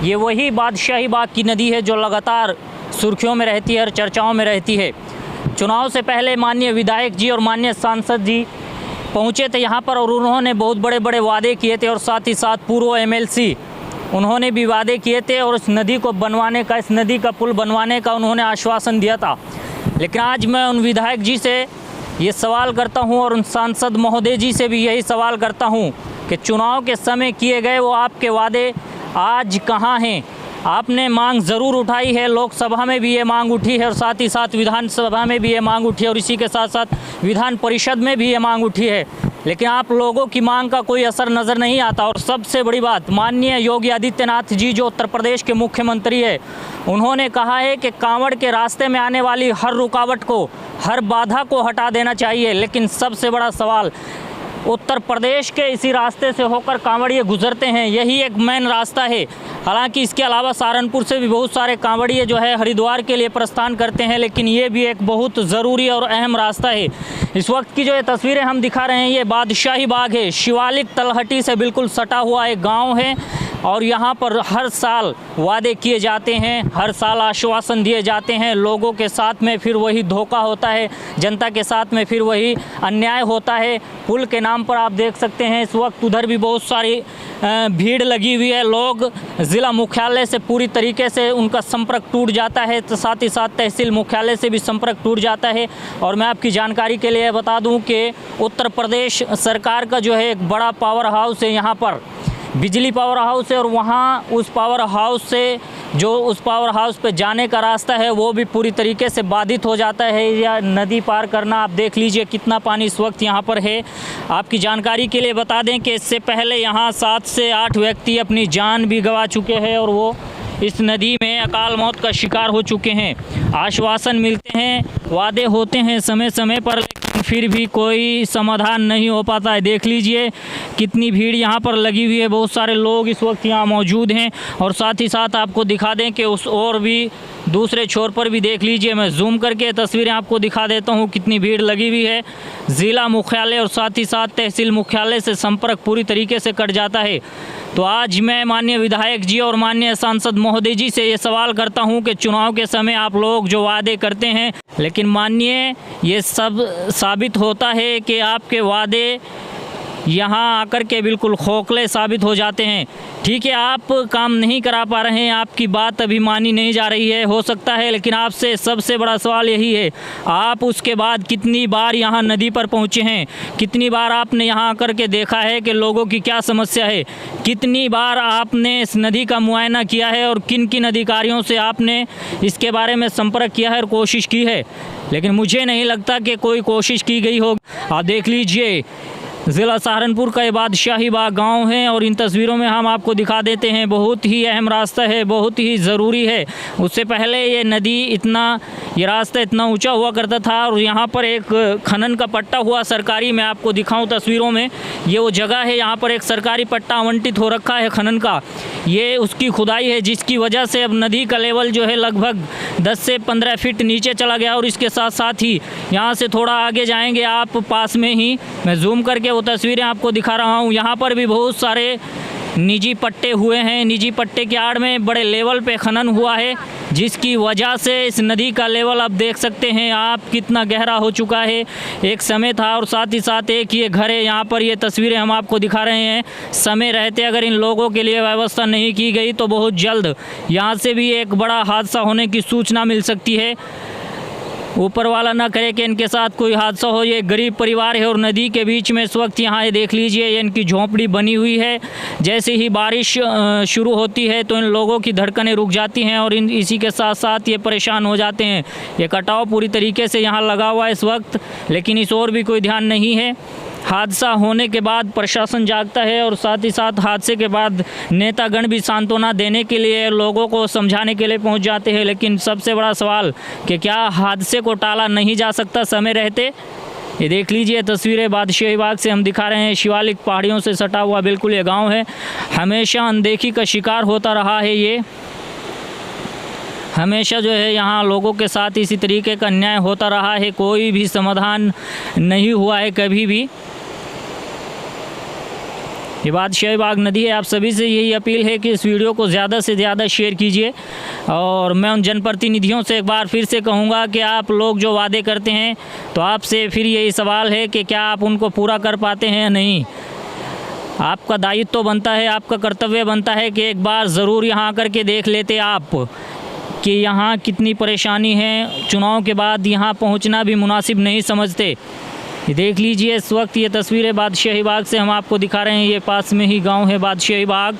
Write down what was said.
ये वही बादशाही बाग की नदी है जो लगातार सुर्खियों में रहती है और चर्चाओं में रहती है। चुनाव से पहले माननीय विधायक जी और माननीय सांसद जी पहुंचे थे यहाँ पर और उन्होंने बहुत बड़े बड़े वादे किए थे और साथ ही साथ पूर्व एमएलसी उन्होंने भी वादे किए थे और इस नदी को बनवाने का, इस नदी का पुल बनवाने का उन्होंने आश्वासन दिया था। लेकिन आज मैं उन विधायक जी से ये सवाल करता हूं और उन सांसद महोदय जी से भी यही सवाल करता हूं कि चुनाव के समय किए गए वो आपके वादे आज कहां हैं? आपने मांग ज़रूर उठाई है, लोकसभा में भी ये मांग उठी है और साथ ही साथ विधानसभा में भी ये मांग उठी है और इसी के साथ साथ विधान परिषद में भी ये मांग उठी है, लेकिन आप लोगों की मांग का कोई असर नज़र नहीं आता। और सबसे बड़ी बात, माननीय योगी आदित्यनाथ जी जो उत्तर प्रदेश के मुख्यमंत्री है, उन्होंने कहा है कि कांवड़ के रास्ते में आने वाली हर रुकावट को, हर बाधा को हटा देना चाहिए। लेकिन सबसे बड़ा सवाल, उत्तर प्रदेश के इसी रास्ते से होकर कांवड़िए गुजरते हैं, यही एक मेन रास्ता है। हालांकि इसके अलावा सहारनपुर से भी बहुत सारे कांवड़िए जो है हरिद्वार के लिए प्रस्थान करते हैं, लेकिन ये भी एक बहुत ज़रूरी और अहम रास्ता है। इस वक्त की जो ये तस्वीरें हम दिखा रहे हैं, ये बादशाही बाग है, शिवालिक तलहटी से बिल्कुल सटा हुआ एक गाँव है और यहाँ पर हर साल वादे किए जाते हैं, हर साल आश्वासन दिए जाते हैं। लोगों के साथ में फिर वही धोखा होता है, जनता के साथ में फिर वही अन्याय होता है। पुल के नाम पर आप देख सकते हैं इस वक्त उधर भी बहुत सारी भीड़ लगी हुई है। लोग ज़िला मुख्यालय से पूरी तरीके से उनका संपर्क टूट जाता है, तो साथ ही साथ तहसील मुख्यालय से भी संपर्क टूट जाता है। और मैं आपकी जानकारी के लिए बता दूं कि उत्तर प्रदेश सरकार का जो है एक बड़ा पावर हाउस है, यहाँ पर बिजली पावर हाउस है और वहाँ उस पावर हाउस से जो उस पावर हाउस पे जाने का रास्ता है वो भी पूरी तरीके से बाधित हो जाता है। या नदी पार करना, आप देख लीजिए कितना पानी इस वक्त यहाँ पर है। आपकी जानकारी के लिए बता दें कि इससे पहले यहाँ 7 से 8 व्यक्ति अपनी जान भी गंवा चुके हैं और वो इस नदी में अकाल मौत का शिकार हो चुके हैं। आश्वासन मिलते हैं, वादे होते हैं समय समय पर, लेकिन फिर भी कोई समाधान नहीं हो पाता है। देख लीजिए कितनी भीड़ यहाँ पर लगी हुई है, बहुत सारे लोग इस वक्त यहाँ मौजूद हैं। और साथ ही साथ आपको दिखा दें कि उस और भी दूसरे छोर पर भी देख लीजिए, मैं जूम करके तस्वीरें आपको दिखा देता हूँ कितनी भीड़ लगी हुई है। ज़िला मुख्यालय और साथ ही साथ तहसील मुख्यालय से संपर्क पूरी तरीके से कट जाता है। तो आज मैं माननीय विधायक जी और माननीय सांसद महोदय जी से ये सवाल करता हूं कि चुनाव के समय आप लोग जो वादे करते हैं, लेकिन माननीय ये सब साबित होता है कि आपके वादे यहाँ आकर के बिल्कुल खोखले साबित हो जाते हैं। ठीक है, आप काम नहीं करा पा रहे हैं, आपकी बात अभी मानी नहीं जा रही है, हो सकता है, लेकिन आपसे सबसे बड़ा सवाल यही है, आप उसके बाद कितनी बार यहाँ नदी पर पहुँचे हैं? कितनी बार आपने यहाँ आकर के देखा है कि लोगों की क्या समस्या है? कितनी बार आपने इस नदी का मुआयना किया है और किन किन अधिकारियों से आपने इसके बारे में संपर्क किया है और कोशिश की है? लेकिन मुझे नहीं लगता कि कोई कोशिश की गई हो। आप देख लीजिए ज़िला सहारनपुर का ये बादशाही बाग गांव है और इन तस्वीरों में हम आपको दिखा देते हैं, बहुत ही अहम रास्ता है, बहुत ही ज़रूरी है। उससे पहले ये नदी ये रास्ता इतना ऊंचा हुआ करता था और यहाँ पर एक खनन का पट्टा हुआ सरकारी, मैं आपको दिखाऊं तस्वीरों में, ये वो जगह है, यहाँ पर एक सरकारी पट्टा आवंटित हो रखा है खनन का। ये उसकी खुदाई है जिसकी वजह से अब नदी का लेवल जो है लगभग 10 से 15 फीट नीचे चला गया। और इसके साथ साथ ही यहाँ से थोड़ा आगे जाएंगे आप, पास में ही मैं जूम करके वो तस्वीरें आपको दिखा रहा हूँ, यहाँ पर भी बहुत सारे निजी पट्टे हुए हैं। निजी पट्टे की आड़ में बड़े लेवल पे खनन हुआ है, जिसकी वजह से इस नदी का लेवल आप देख सकते हैं आप कितना गहरा हो चुका है। एक समय था और साथ ही साथ एक ये घर है, यहाँ पर ये तस्वीरें हम आपको दिखा रहे हैं। समय रहते अगर इन लोगों के लिए व्यवस्था नहीं की गई तो बहुत जल्द यहाँ से भी एक बड़ा हादसा होने की सूचना मिल सकती है। ऊपर वाला ना करे कि इनके साथ कोई हादसा हो। ये गरीब परिवार है और नदी के बीच में इस वक्त यहाँ ये देख लीजिए, ये इनकी झोंपड़ी बनी हुई है। जैसे ही बारिश शुरू होती है तो इन लोगों की धड़कनें रुक जाती हैं और इसी के साथ साथ ये परेशान हो जाते हैं। ये कटाव पूरी तरीके से यहाँ लगा हुआ है इस वक्त, लेकिन इस ओर भी कोई ध्यान नहीं है। हादसा होने के बाद प्रशासन जागता है और साथ ही साथ हादसे के बाद नेतागण भी सांत्वना देने के लिए, लोगों को समझाने के लिए पहुंच जाते हैं। लेकिन सबसे बड़ा सवाल कि क्या हादसे को टाला नहीं जा सकता समय रहते? ये देख लीजिए तस्वीरें बादशाही बाग से हम दिखा रहे हैं। शिवालिक पहाड़ियों से सटा हुआ बिल्कुल ये गाँव है, हमेशा अनदेखी का शिकार होता रहा है। ये हमेशा जो है यहाँ लोगों के साथ इसी तरीके का अन्याय होता रहा है, कोई भी समाधान नहीं हुआ है कभी भी। ये बादशाही बाग नदी है। आप सभी से यही अपील है कि इस वीडियो को ज़्यादा से ज़्यादा शेयर कीजिए। और मैं उन जनप्रतिनिधियों से एक बार फिर से कहूँगा कि आप लोग जो वादे करते हैं, तो आपसे फिर यही सवाल है कि क्या आप उनको पूरा कर पाते हैं या नहीं। आपका दायित्व तो बनता है, आपका कर्तव्य बनता है कि एक बार ज़रूर यहाँ आकर के देख लेते आप कि यहाँ कितनी परेशानी है। चुनाव के बाद यहाँ पहुँचना भी मुनासिब नहीं समझते। ये देख लीजिए, इस वक्त ये तस्वीरें बादशाही बाग से हम आपको दिखा रहे हैं। ये पास में ही गांव है बादशाही बाग।